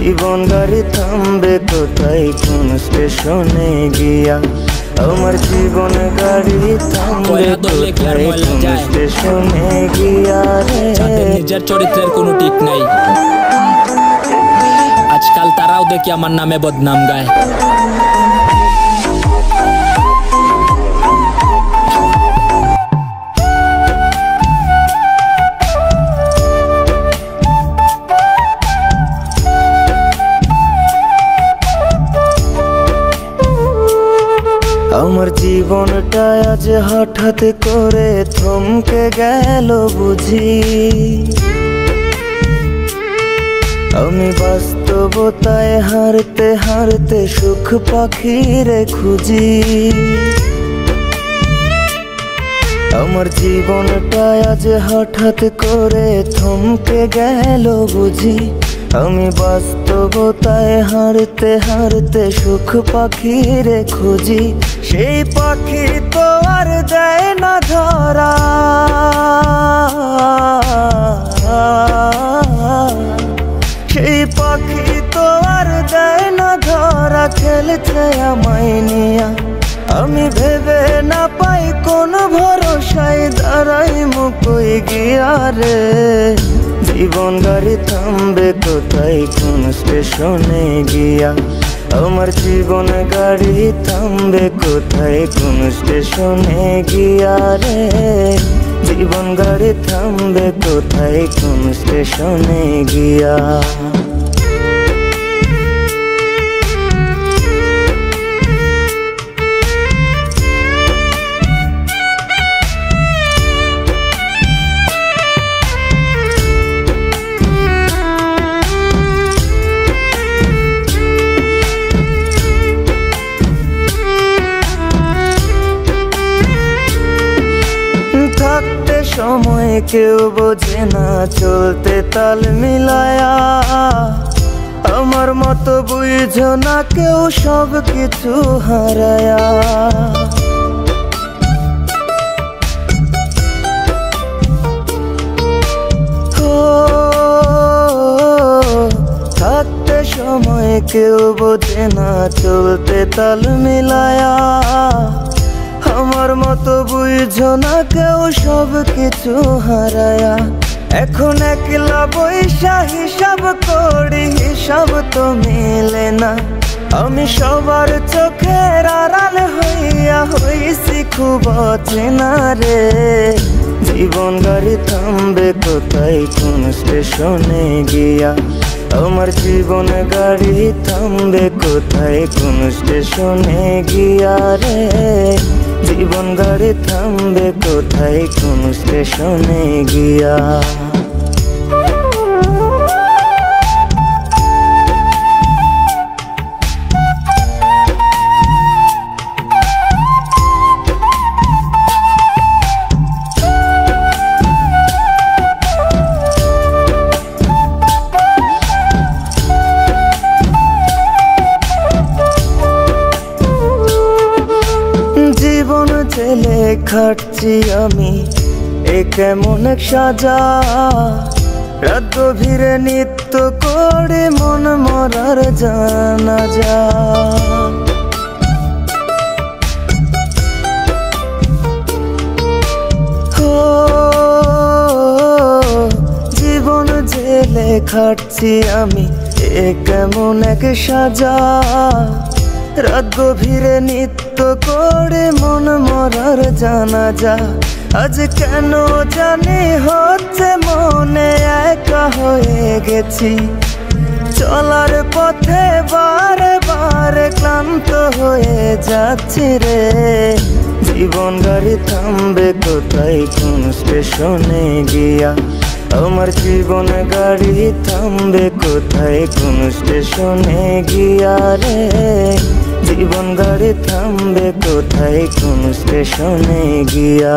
জীবন গাড়ি থামবে কোথায় কোন স্টেশনে গিয়া। আমার জীবন গাড়ি থামবে কোথায় কোন স্টেশনে গিয়া রে। নিজের চরিত্রের কোনো ঠিক নাই, আজকাল তারাও দেখি আমার নামে বদনাম গায়। আমার জীবনটা আজ হঠাৎ করে থমকে গেল বুঝি। আমি বাস্তবতায় হারতে হারতে সুখ পাখিরে খুঁজি। আমার জীবনটা আজ হঠাৎ করে থমকে গেল বুঝি। আমি বাস্তবতায় হারতে হারতে সুখ পাখিরে খুঁজি। সেই পাখি তো আর দেয় না ধরা, সেই পাখি তো আর দেয় না ধরা। খেলছে আমায় নিয়া, আমি ভেবে না পাই কোন ভরসায় দাঁড়াই মুকই গিয়া রে। জীবন গাড়ি থামবে কোথায় কোন স্টেশনে গিয়া। আমার জীবন গাড়ি থামবে কোথায় কোন স্টেশনে গিয়া রে। জীবন গাড়ি থামবে কোথায় কোন স্টেশনে গিয়া। থাকতে সময় কেউ বোঝে না, চলতে তাল মিলায়া। আমার মতো বুঝো না কেউ সব কিছু হারায়া। থাকতে সময় কেউ বোঝে না, চলতে তাল মিলায়া। আমার মতো বুঝো না কেউ সব কিছু হারায়া। এখন একলা বৈশা হিসাব করি, হিসাব তো মেলে না। আমি সবার চোখের আড়াল হইয়া হইছি খুব অচেনা রে। জীবন গাড়ি থামবে কোথায় কোন স্টেশনে গিয়া। আমার জীবন গাড়ি থামবে কোথায় কোন স্টেশনে গিয়া রে। জীবন গাড়ি থামবে কোথায় কোন স্টেশনে গিয়া। জীবন ছেলে খাটছি আমি, এ কেমন এক সাজা। রাত গভীরে নিত্য করে মন মরার জানাজা। জীবন ছেলে খাটছি আমি, এ কেমন এক সাজা। রাত গভীরে নিত্য করে মন মরার জানাজা। আজ কেন জানি হচ্ছে মনে একা হয়ে গেছি। চলার পথে বারে বারে ক্লান্ত হয়ে যাচ্ছি রে। জীবন গাড়ি থামবে কোথায় কোন স্টেশনে গিয়া। আমার জীবন গাড়ি থামবে কোথায় কোন স্টেশনে গিয়া রে। জীবন গাড়ি থামবে কোথায় কোন স্টেশনে গিয়া।